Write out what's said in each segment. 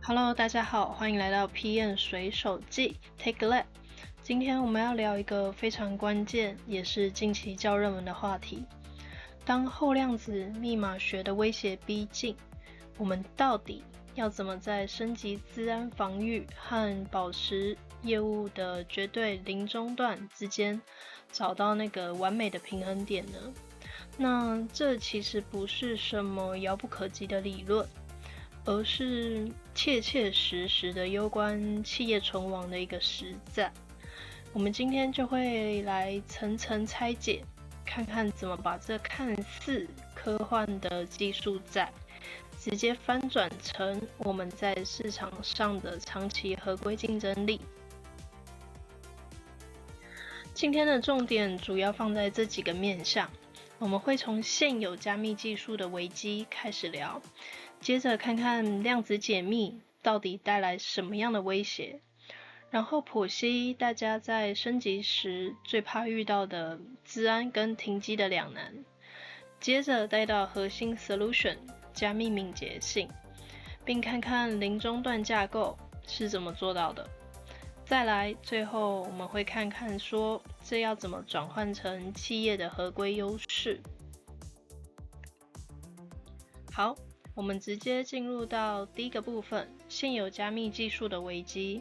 Hello，大家好，欢迎来到 PM 水手记 Take a Lap。今天我们要聊一个非常关键，也是近期较热门的话题。当后量子密码学的威胁逼近，我们到底要怎么在升级资安防御和保持业务的绝对零中断之间找到那个完美的平衡点呢？那这其实不是什么遥不可及的理论，而是切切实实的攸关企业存亡的一个实战。我们今天就会来层层拆解，看看怎么把这看似科幻的技术债直接翻转成我们在市场上的长期合规竞争力。今天的重点主要放在这几个面向，我们会从现有加密技术的危机开始聊，接着看看量子解密到底带来什么样的威胁，然后剖析大家在升级时最怕遇到的资安跟停机的两难，接着带到核心 solution 加密敏捷性，并看看零中断架构是怎么做到的。再来，最后我们会看看说这要怎么转换成企业的合规优势。好，我们直接进入到第一个部分，现有加密技术的危机。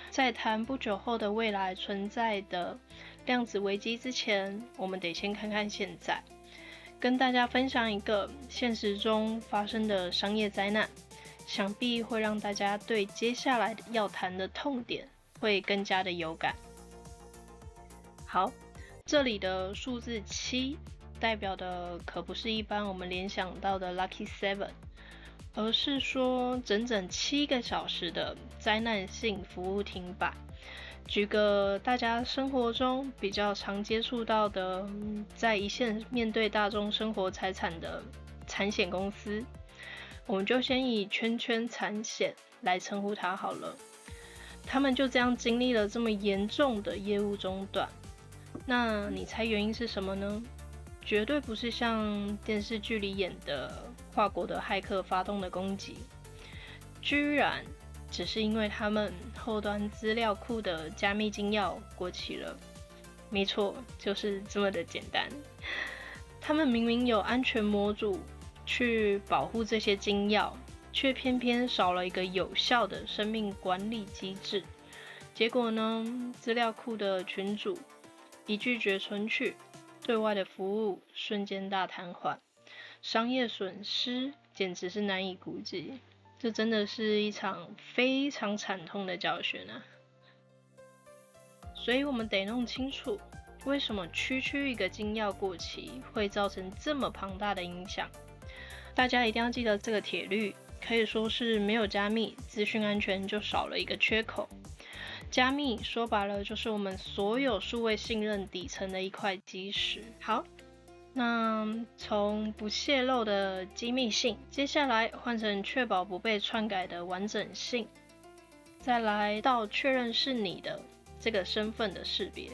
在谈不久后的未来存在的量子危机之前，我们得先看看现在，跟大家分享一个现实中发生的商业灾难，想必会让大家对接下来要谈的痛点会更加的有感。好，这里的数字7代表的可不是一般我们联想到的 Lucky 7，而是说整整7个小时的灾难性服务停摆。举个大家生活中比较常接触到的，在一线面对大众生活财产的产险公司，我们就先以圈圈产险来称呼它好了。他们就这样经历了这么严重的业务中断，那你猜原因是什么呢？绝对不是像电视剧里演的跨国的骇客发动的攻击，居然只是因为他们后端资料库的加密金钥过期了。没错，就是这么的简单。他们明明有安全模组去保护这些金钥，却偏偏少了一个有效的生命管理机制。结果呢，资料库的群组一拒绝存取，对外的服务瞬间大瘫痪，商业损失简直是难以估计。这真的是一场非常惨痛的教训啊！所以我们得弄清楚，为什么区区一个金钥过期会造成这么庞大的影响。大家一定要记得这个铁律，可以说是没有加密，资讯安全就少了一个缺口。加密说白了就是我们所有数位信任底层的一块基石。好，那从不泄露的机密性，接下来换成确保不被篡改的完整性，再来到确认是你的这个身份的识别，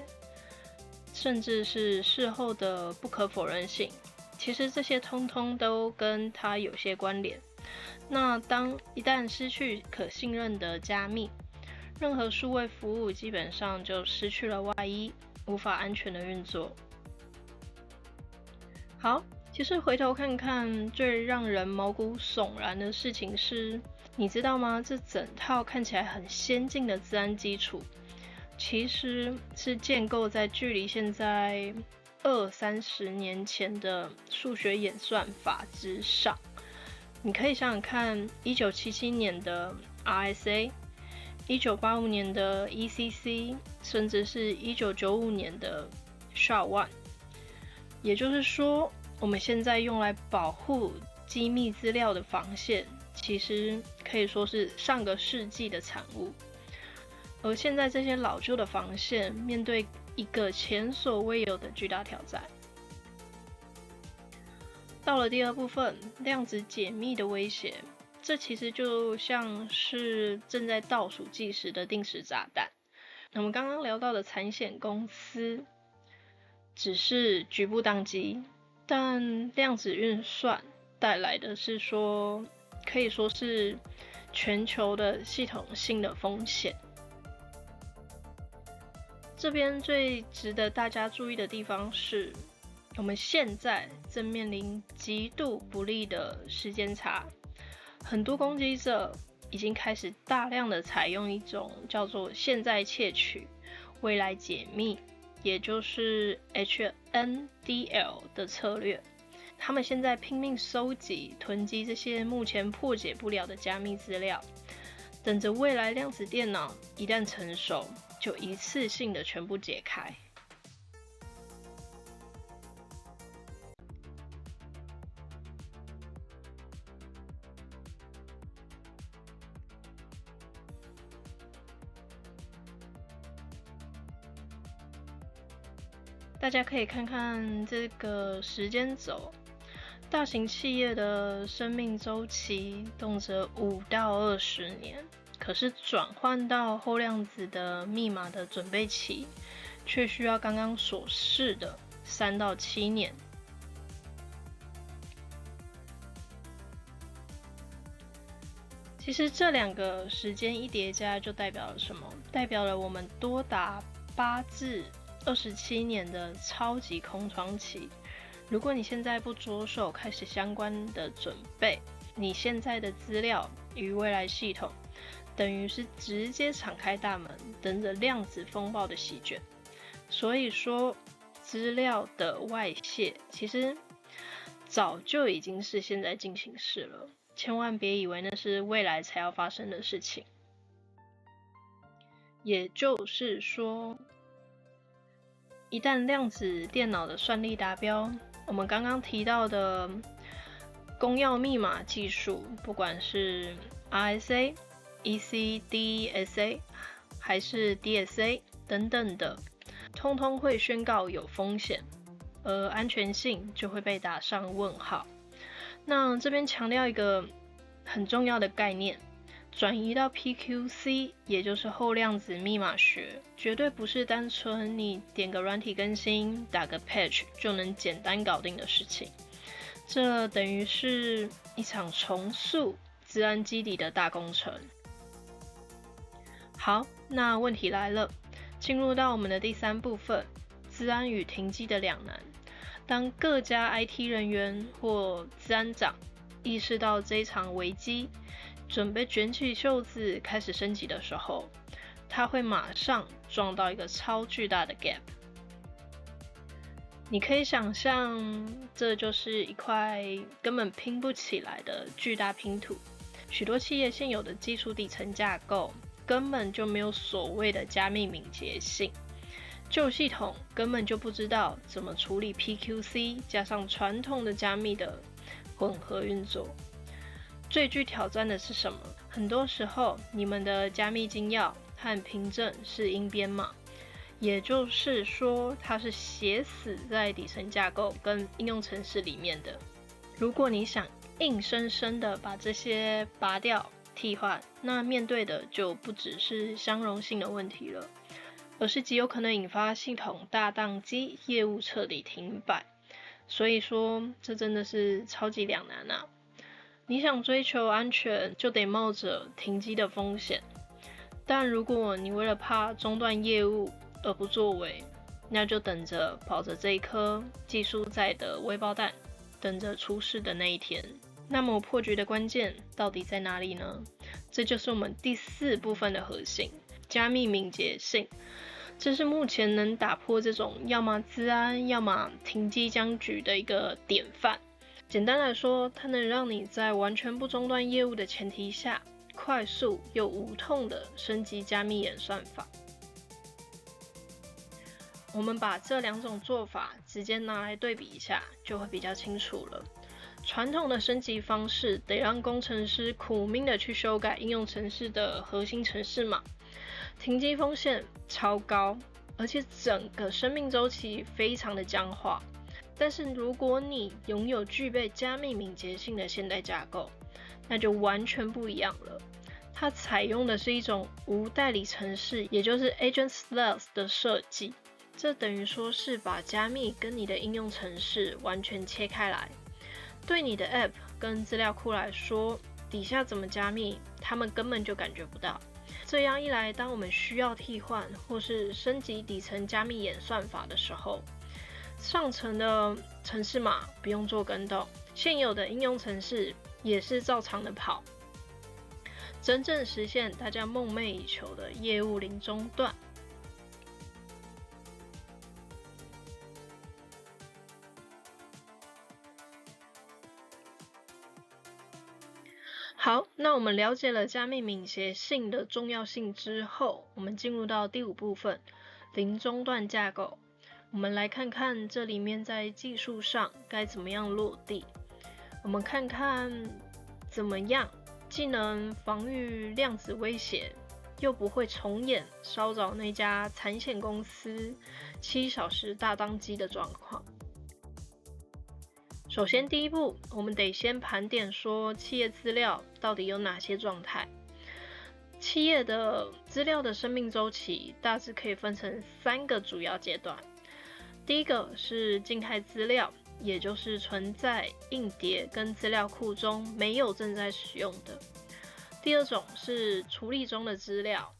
甚至是事后的不可否认性，其实这些通通都跟它有些关联。那一旦失去可信任的加密，任何数位服务基本上就失去了外衣，无法安全的运作。好，其实回头看看，最让人毛骨悚然的事情是，你知道吗？这整套看起来很先进的资安基础，其实是建构在距离现在20-30年前的数学演算法之上。你可以想想看，1977年的 RSA。1985年的 ECC， 甚至是1995年的 SHA-1， 也就是说，我们现在用来保护机密资料的防线，其实可以说是上个世纪的产物。而现在这些老旧的防线，面对一个前所未有的巨大挑战。到了第二部分，量子解密的威胁。这其实就像是正在倒数计时的定时炸弹。我们刚刚聊到的产险公司只是局部宕机，但量子运算带来的是说，可以说是全球的系统性的风险。这边最值得大家注意的地方是，我们现在正面临极度不利的时间差，很多攻击者已经开始大量的采用一种叫做现在窃取、未来解密，也就是 HNDL 的策略。他们现在拼命收集、囤积这些目前破解不了的加密资料，等着未来量子电脑一旦成熟，就一次性的全部解开。大家可以看看这个时间轴，大型企业的生命周期动辄5到20年，可是转换到后量子的密码的准备期，却需要刚刚所示的3到7年。其实这2个时间一叠加，就代表了什么？代表了我们多达8至27年的超级空窗期。如果你现在不着手开始相关的准备，你现在的资料与未来系统等于是直接敞开大门，等着量子风暴的席卷。所以说，资料的外泄其实早就已经是现在进行式了，千万别以为那是未来才要发生的事情。也就是说，一旦量子电脑的算力达标，我们刚刚提到的公钥密码技术，不管是 RSA、ECDSA 还是 DSA 等等的，通通会宣告有风险，而安全性就会被打上问号。那这边强调一个很重要的概念，转移到 PQC， 也就是后量子密码学，绝对不是单纯你点个软体更新、打个 patch 就能简单搞定的事情。这等于是一场重塑资安基底的大工程。好，那问题来了，进入到我们的第3部分，资安与停机的两难。当各家 IT 人员或资安长意识到这一场危机，准备卷起袖子开始升级的时候，他会马上撞到一个超巨大的 gap。 你可以想象，这就是一块根本拼不起来的巨大拼图。许多企业现有的技术底层架构根本就没有所谓的加密敏捷性，旧系统根本就不知道怎么处理 PQC 加上传统的加密的混合运作。最具挑战的是什么？很多时候，你们的加密金钥和凭证是音编码，也就是说，它是写死在底层架构跟应用程式里面的。如果你想硬生生的把这些拔掉、替换，那面对的就不只是相容性的问题了，而是极有可能引发系统大宕机、业务彻底停摆。所以说，这真的是超级两难啊！你想追求安全，就得冒着停机的风险。但如果你为了怕中断业务而不作为，那就等着保着这一颗技术在的微爆弹，等着出事的那一天。那么破局的关键到底在哪里呢？这就是我们第4部分的核心，加密敏捷性。这是目前能打破这种要么资安要么停机僵局的一个典范。简单来说，它能让你在完全不中断业务的前提下，快速又无痛的升级加密演算法。我们把这2种做法直接拿来对比一下，就会比较清楚了。传统的升级方式得让工程师苦命的去修改应用程式的核心程式码，停机风险超高，而且整个生命周期非常的僵化。但是如果你拥有具备加密敏捷性的现代架构，那就完全不一样了。它采用的是一种无代理程式，也就是 agentless 的设计。这等于说是把加密跟你的应用程式完全切开来。对你的 App 跟资料库来说，底下怎么加密，他们根本就感觉不到。这样一来，当我们需要替换或是升级底层加密演算法的时候，上层的程式码不用做更动，现有的应用程式也是照常的跑，真正实现大家梦寐以求的业务零中断。好，那我们了解了加密敏捷性的重要性之后，我们进入到第5部分，零中断架构。我们来看看这里面在技术上该怎么样落地。我们看看怎么样既能防御量子威胁，又不会重演烧着那家产险公司7小时大宕机的状况。首先第一步，我们得先盘点说企业资料到底有哪些状态。企业的资料的生命周期大致可以分成3个主要阶段。第一个是静态资料，也就是存在硬碟跟资料库中没有正在使用的。第二种是处理中的资料，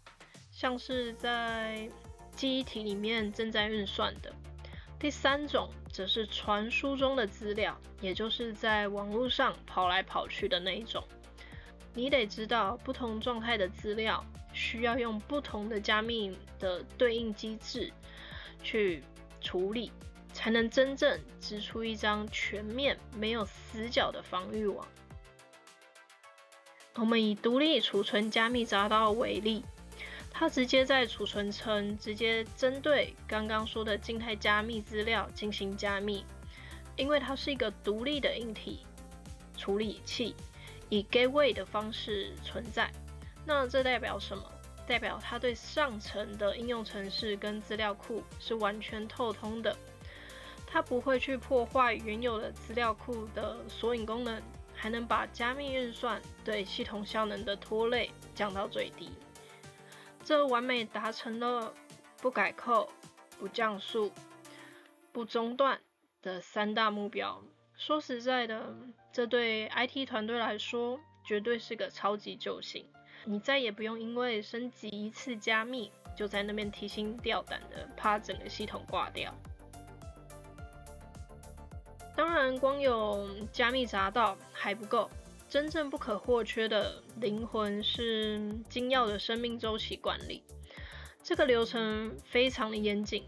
像是在记忆体里面正在运算的。第3种则是传输中的资料，也就是在网络上跑来跑去的那一种。你得知道不同状态的资料需要用不同的加密的对应机制去处理，才能真正织出一张全面没有死角的防御网。我们以独立储存加密闸道为例，它直接在储存层直接针对刚刚说的静态加密资料进行加密，因为它是一个独立的硬体处理器，以 gateway 的方式存在。那这代表什么？代表它对上层的应用程式跟资料库是完全透通的，它不会去破坏原有的资料库的索引功能，还能把加密运算对系统效能的拖累降到最低。这完美达成了不改扣、不降速、不中断的3大目标。说实在的，这对 IT 团队来说绝对是个超级救星。你再也不用因为升级一次加密就在那边提心吊胆的怕整个系统挂掉。当然，光有加密闸道还不够，真正不可或缺的灵魂是金钥的生命周期管理。这个流程非常的严谨。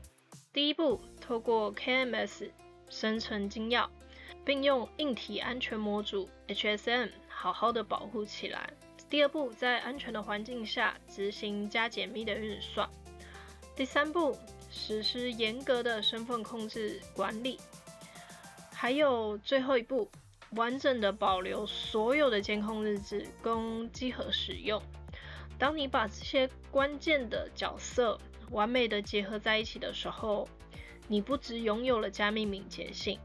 第一步，透过 KMS 生成金钥，并用硬体安全模组 HSM 好好的保护起来。第二步，在安全的环境下执行加解密的运算。第3步，实施严格的身份控制管理。还有最后一步，完整的保留所有的监控日志供稽核使用。当你把这些关键的角色完美的结合在一起的时候，你不只拥有了加密敏捷性，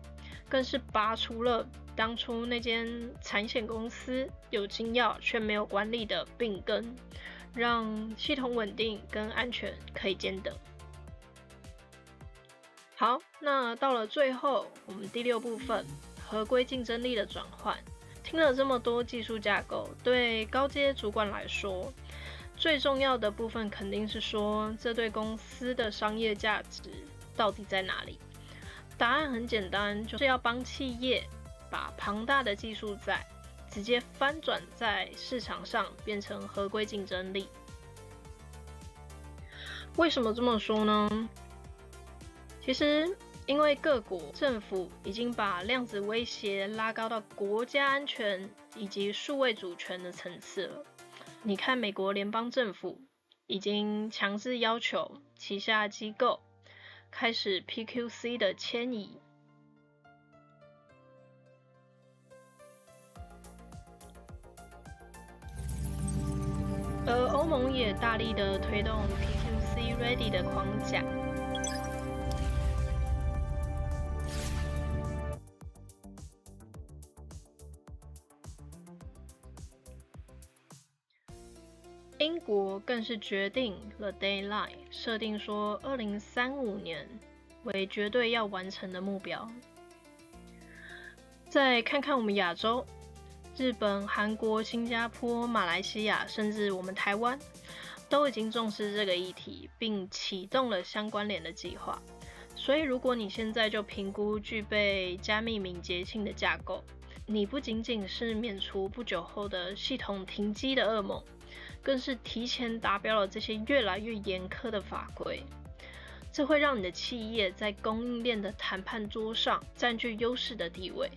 更是拔除了当初那间产险公司有金钥却没有管理的病根，让系统稳定跟安全可以兼得。好，那到了最后，我们第6部分，合规竞争力的转换。听了这么多技术架构，对高阶主管来说，最重要的部分肯定是说，这对公司的商业价值到底在哪里？答案很简单，就是要帮企业把庞大的技术债直接翻转在市场上，变成合规竞争力。为什么这么说呢？其实，因为各国政府已经把量子威胁拉高到国家安全以及数位主权的层次了。你看，美国联邦政府已经强制要求旗下机构开始 PQC 的迁移。而欧盟也大力的推动 PQC Ready 的框架。英国更是决定了 deadline， 设定说2035年为绝对要完成的目标。再看看我们亚洲，日本、韩国、新加坡、马来西亚，甚至我们台湾，都已经重视这个议题，并启动了相关联的计划。所以如果你现在就评估具备加密敏捷性的架构，你不仅仅是免除不久后的系统停机的噩梦，更是提前达标了这些越来越严苛的法规。这会让你的企业在供应链的谈判桌上占据优势的地位。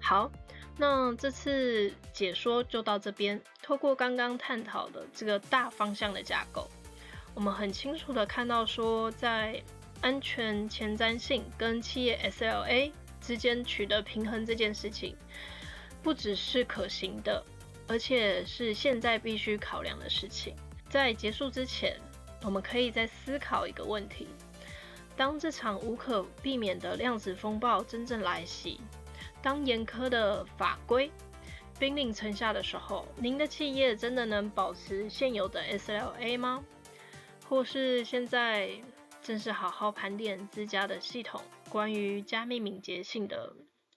好，那这次解说就到这边。透过刚刚探讨的这个大方向的架构，我们很清楚的看到说，在安全前瞻性跟企业 SLA 之间取得平衡这件事情，不只是可行的，而且是现在必须考量的事情。在结束之前，我们可以再思考一个问题：当这场无可避免的量子风暴真正来袭，当严苛的法规兵临城下的时候，您的企业真的能保持现有的 SLA 吗？或是现在正是好好盘点自家的系统关于加密敏捷性的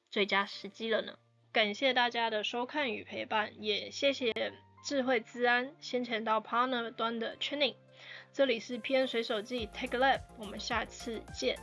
最佳时机了呢？感谢大家的收看与陪伴，也谢谢智慧资安先前到 partner 端的 training。这里是 PM 水手记 Tech Lab， 我们下次见。